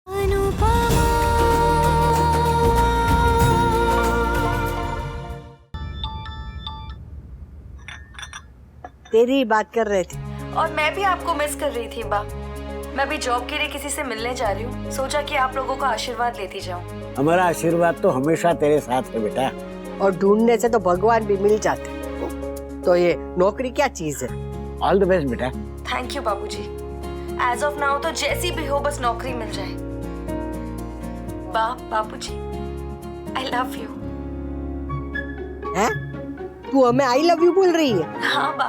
तेरी बात कर रहे थे। और मैं भी आपको मिस कर रही थी बा। मैं भी जॉब के लिए किसी से मिलने जा रही हूँ, सोचा कि आप लोगों का आशीर्वाद लेती जाऊँ। हमारा आशीर्वाद तो हमेशा तेरे साथ है बेटा। और ढूंढने से तो भगवान भी मिल जाते, तो ये नौकरी क्या चीज है। ऑल द बेस्ट बेटा। थैंक यू बाबूजी। एज ऑफ नाउ तो जैसी भी हो बस नौकरी मिल जाए। बाबूजी आई लव यू। हैं? तू हमें आई लव यू बोल रही है? हाँ बा,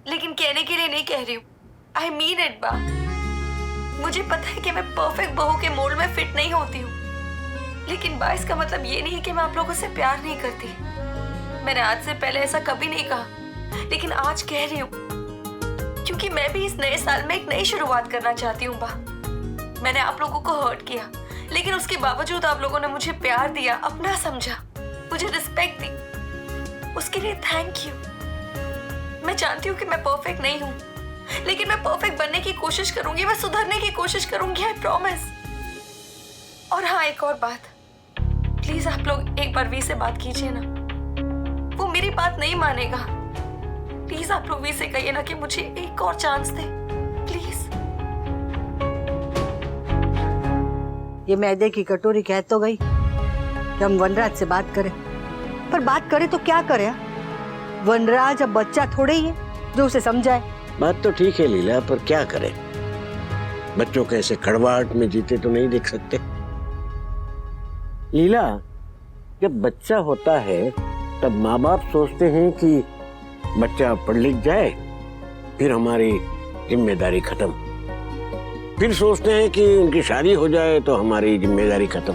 लेकिन कहने के लिए नहीं कह रही हूँ, आई मीन इट बा। मुझे पता है कि मैं परफेक्ट बहू के मोल्ड में फिट नहीं होती हूँ, लेकिन बा इसका मतलब ये नहीं है कि मैं आप लोगों से प्यार नहीं करती। मैंने आज से पहले ऐसा कभी नहीं कहा, लेकिन आज कह रही हूँ क्योंकि मैं भी इस नए साल में एक नई शुरुआत करना चाहती हूँ बा। मैंने आप लोगों को हर्ट किया, लेकिन उसके बावजूद आप लोगों ने मुझे प्यार दिया, अपना समझा, मुझे रिस्पेक्ट दी, उसके लिए थैंक यू। मैं जानती हूँ कि मैं परफेक्ट नहीं हूँ, लेकिन मैं परफेक्ट बनने की कोशिश करूंगी, मैं सुधरने की कोशिश करूंगी, आई प्रॉमिस। और हाँ, एक और बात, प्लीज आप लोग एक बार वी से बात कीजिए ना, वो मेरी बात नहीं मानेगा। प्लीज आप लोग वी से कहिए ना कि मुझे एक और चांस दे, प्लीज। ये मैदे की कटोरी कह तो गई कि हम वनराज से बात करें, पर बात करें तो क्या करें? वनराज अब बच्चा थोड़े ही है जो उसे समझाए। बात तो ठीक है लीला, पर क्या करें, बच्चों के ऐसे कड़वाहट में जीते तो नहीं देख सकते। लीला, जब बच्चा होता है तब माँ बाप सोचते हैं कि बच्चा पढ़ लिख जाए, फिर हमारी जिम्मेदारी खत्म। फिर सोचते हैं कि उनकी शादी हो जाए तो हमारी जिम्मेदारी खत्म।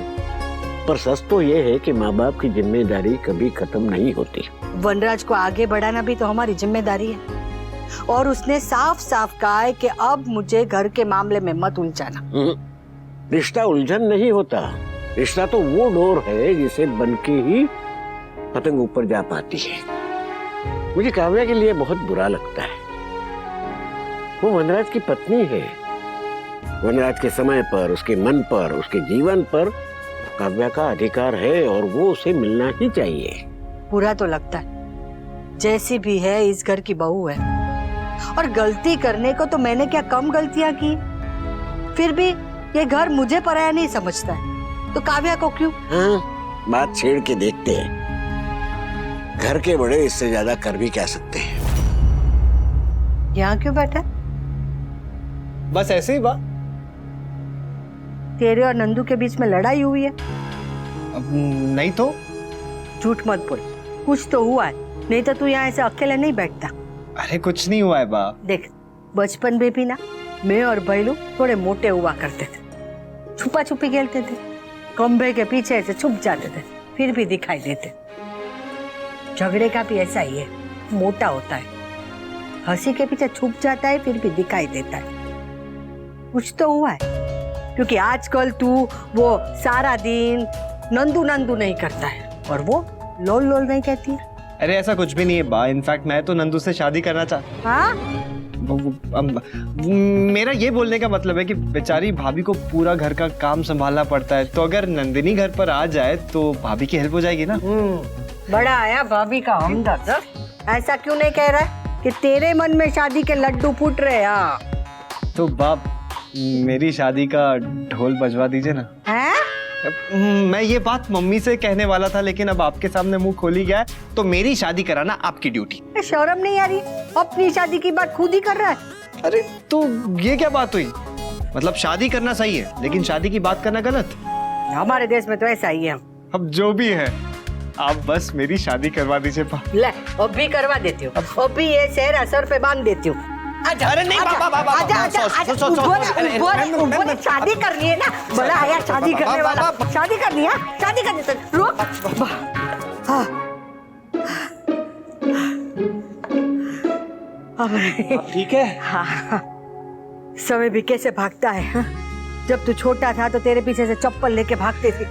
पर सच तो ये है कि माँ बाप की जिम्मेदारी कभी खत्म नहीं होती। वनराज को आगे बढ़ाना भी तो हमारी जिम्मेदारी है, और उसने साफ साफ कहा है कि अब मुझे घर के मामले में मत उलझाना। रिश्ता उलझन नहीं होता, रिश्ता तो वो डोर है जिसे बनके ही पतंग ऊपर जा पाती है। मुझे काव्या के लिए बहुत बुरा लगता है। वो वनराज की पत्नी है, वनराज के समय पर, उसके मन पर, उसके जीवन पर काव्या का अधिकार है और वो उसे मिलना ही चाहिए। बुरा तो लगता है, जैसी भी है इस घर की बहू है, और गलती करने को तो मैंने क्या कम गलतियां की, फिर भी ये घर मुझे पराया नहीं समझता है, तो काव्या को क्यों? हाँ, बात छेड़ के देखते हैं, घर के बड़े इससे ज्यादा कर भी क्या सकते हैं। यहाँ क्यों बैठा? बस ऐसे ही बा। तेरे और नंदू के बीच में लड़ाई हुई है? अब नहीं तो। झूठ मत बोल, कुछ तो हुआ है, नहीं तो तू यहाँ ऐसे अकेले नहीं बैठता। अरे कुछ नहीं हुआ है बा। देख, बचपन में भी ना मैं और भैलू थोड़े मोटे हुआ करते थे, छुपा छुपी खेलते थे, खंभे के पीछे ऐसे छुप जाते थे, फिर भी दिखाई देते। झगड़े का भी ऐसा ही है, मोटा होता है, हंसी के पीछे छुप जाता है, फिर भी दिखाई देता है। कुछ तो हुआ है, क्योंकि आजकल तू वो सारा दिन नंदू नंदू नहीं करता है, और वो लोल लोल नहीं कहती है। अरे ऐसा कुछ भी नहीं है बा, इनफैक्ट मैं तो नंदू से शादी करना चाहता। हाँ? मेरा ये बोलने का मतलब है कि बेचारी भाभी को पूरा घर का काम संभालना पड़ता है, तो अगर नंदिनी घर पर आ जाए तो भाभी की हेल्प हो जाएगी ना। बड़ा आया भाभी का हमदर्द। ऐसा क्यों नहीं कह रहा है कि तेरे मन में शादी के लड्डू फूट रहे? हाँ तो बाप, मेरी शादी का ढोल बजवा दीजिए ना। है? मैं ये बात मम्मी से कहने वाला था, लेकिन अब आपके सामने मुंह खोली गया है, तो मेरी शादी कराना आपकी ड्यूटी। शर्म नहीं आ रही? अपनी शादी की बात खुद ही कर रहा है। अरे तो ये क्या बात हुई? मतलब शादी करना सही है, लेकिन शादी की बात करना गलत। हमारे देश में तो ऐसा ही है। अब जो भी है, आप बस मेरी शादी करवा दीजिए। ले, अब भी करवा देती हूँ, अब भी ये शहर असर पे बांध देती हूँ। अरे नहीं बाबा, शादी करनी है ना, बड़ा आया शादी करने वाला, शादी करनी है, शादी करनी है, रुक। ठीक है। हाँ, समय भी कैसे भागता है। हाँ? जब तू छोटा था तो तेरे पीछे से चप्पल लेके भागती थी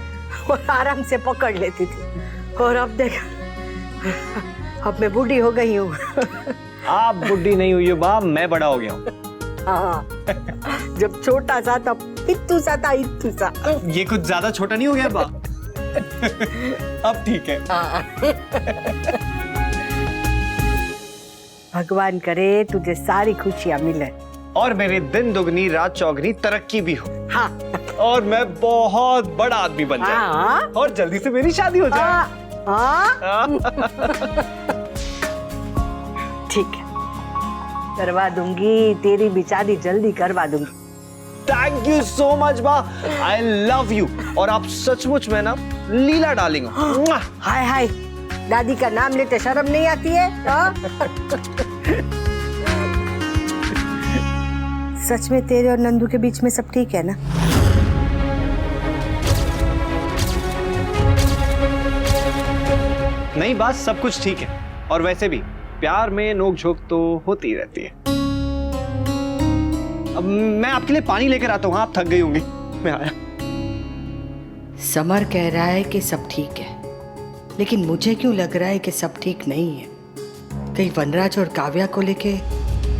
और आराम से पकड़ लेती थी, और अब देख, अब मैं बूढ़ी हो गई हूँ। आप बुढ़ी नहीं हुई हो बा, मैं बड़ा हो गया हूँ। हाँ, जब छोटा सा तब इत्तू सा था, इत्तू सा। ये कुछ ज्यादा छोटा नहीं हो गया बा? अब ठीक है। भगवान करे तुझे सारी खुशियां मिले और मेरे दिन दुगनी रात चौगनी तरक्की भी हो। हाँ और मैं बहुत बड़ा आदमी बन जाऊं। हाँ और जल्दी से मेरी शादी हो जाए। हाँ ठीक है, करवा दूंगी, तेरी भी शादी जल्दी करवा दूंगी। थैंक यू सो मच बा, आई लव यू। और आप सचमुच में ना लीला डार्लिंग हो। हाय हाय, दादी का नाम लेते शर्म नहीं आती है? हाँ? सच में तेरे और नंदू के बीच में सब ठीक है ना? नहीं बात सब कुछ ठीक है। और वैसे भी प्यार में नोक झोंक तो होती ही रहती है। अब मैं आपके लिए पानी लेकर आता हूँ, आप थक गई होंगी। मैं आया। समर कह रहा है कि सब ठीक है, लेकिन मुझे क्यों लग रहा है कि सब ठीक नहीं है। कहीं वनराज और काव्या को लेके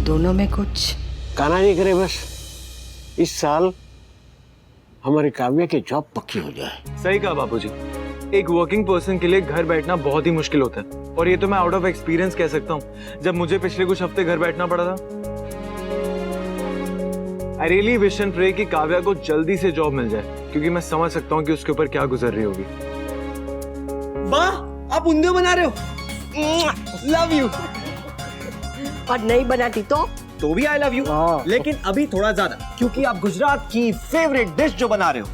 दोनों में कुछ। काना नहीं करे बस इस साल हमारी काव्या की जॉब पक्की हो जाए। सही कहा बापूजी, एक वर्किंग पर्सन के लिए घर बैठना बहुत ही मुश्किल होता है। और ये तो मैं आउट ऑफ एक्सपीरियंस कह सकता हूँ, जब मुझे पिछले कुछ हफ्ते घर बैठना पड़ा था। I really wish and pray कि काव्या को जल्दी से जॉब मिल जाए, क्योंकि मैं समझ सकता हूँ कि उसके ऊपर क्या गुजर रही होगी। वाह, आप उंधियो बना रहे हो। Love you. और नहीं बनाती तो भी आई लव यू, लेकिन अभी थोड़ा ज्यादा, क्योंकि आप गुजरात की फेवरेट डिश जो बना रहे हो।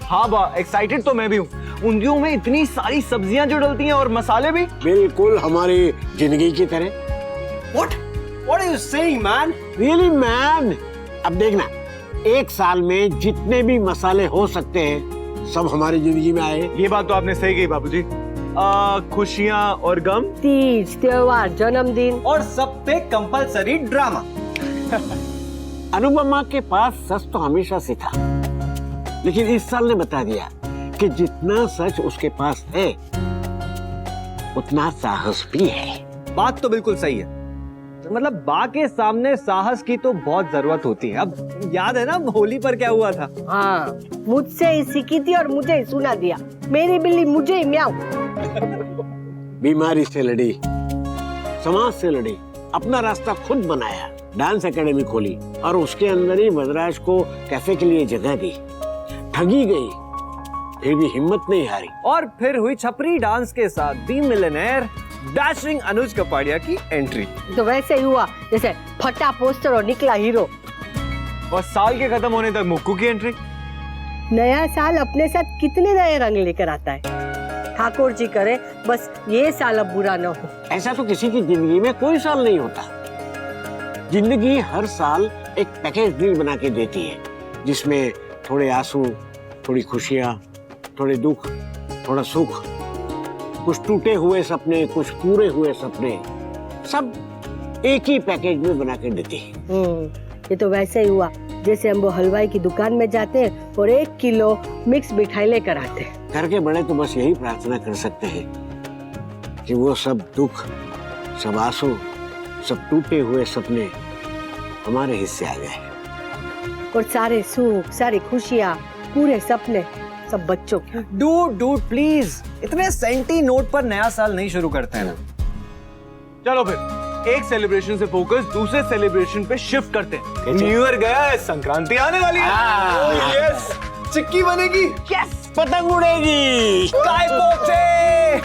हाँ बा, एक्साइटेड तो मैं भी हूँ। उंधियों में इतनी सारी सब्जियां जो डलती हैं और मसाले भी। बिल्कुल हमारी जिंदगी की तरह। What are you saying, man? Really, man? अब देखना, एक साल में जितने भी मसाले हो सकते हैं सब हमारी जिंदगी में आए। ये बात तो आपने सही कही बापूजी। खुशियां और गम, तीज त्योहार जन्मदिन और सब पे कंपलसरी ड्रामा। अनुपमा के पास सच तो हमेशा से था, लेकिन इस साल ने बता दिया कि जितना सच उसके पास है उतना साहस भी है। बात तो बिल्कुल सही है। मतलब बा के सामने साहस की तो बहुत जरूरत होती है। अब याद है ना होली पर क्या हुआ था? हाँ, मुझसे ही सीखी थी और मुझे ही सुना दिया। मेरी बिल्ली मुझे ही म्याऊं। बीमारी से लड़ी, समाज से लड़ी, अपना रास्ता खुद बनाया, डांस एकेडमी खोली और उसके अंदर ही वनराज को कैफे के लिए जगह दी। ठगी गई, फिर भी हिम्मत नहीं हारी। और फिर हुई छपरी डांस के साथ दी मिलियनेयर डैशिंग अनुज कपाड़िया की एंट्री। तो वैसे ही हुआ जैसे फटा पोस्टर और निकला हीरो। और साल के खत्म होने तक मुक्कू की एंट्री। नया साल अपने साथ कितने नए रंग लेकर आता है। ठाकुर जी करे बस ये साल अब बुरा न हो। ऐसा तो किसी की जिंदगी में कोई साल नहीं होता। जिंदगी हर साल एक पैकेज डील बना के देती है, जिसमें थोड़े आंसू, थोड़ी खुशियां, थोड़े दुख, थोड़ा सुख, कुछ टूटे हुए सपने, कुछ पूरे हुए सपने, सब एक ही पैकेज में बना के देती है। ये तो वैसे ही हुआ जैसे हम वो हलवाई की दुकान में जाते हैं और 1 किलो मिक्स मिठाई लेकर आते हैं। घर के बड़े तो बस यही प्रार्थना कर सकते हैं कि वो सब दुख, सब आंसू, सब टूटे हुए सपने हमारे हिस्से आ जाए और सारे सुख, सारी खुशियाँ, पूरे सपने सब बच्चों के। डूड प्लीज, इतने सेंटी नोट पर नया साल नहीं शुरू करते हैं ना। चलो फिर एक सेलिब्रेशन से फोकस दूसरे सेलिब्रेशन पे शिफ्ट करते हैं। न्यू ईयर गया है, संक्रांति आने वाली है। हाँ। यस, चिक्की बनेगी। यस, पतंग उड़ेगी। काय पोछे।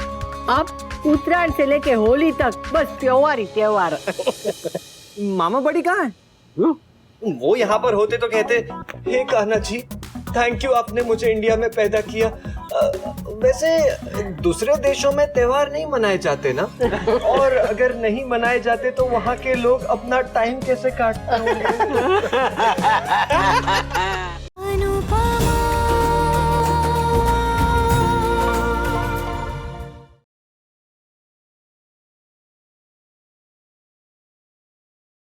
अब उत्तरायण से लेके होली तक बस त्योहार ही त्योहार। मामा बड़ी कहाँ है? वो यहाँ पर होते तो कहते, हे कान्हा जी, थैंक यू, आपने मुझे इंडिया में पैदा किया। वैसे दूसरे देशों में त्योहार नहीं मनाए जाते ना? और अगर नहीं मनाए जाते तो वहाँ के लोग अपना टाइम कैसे काटते होंगे?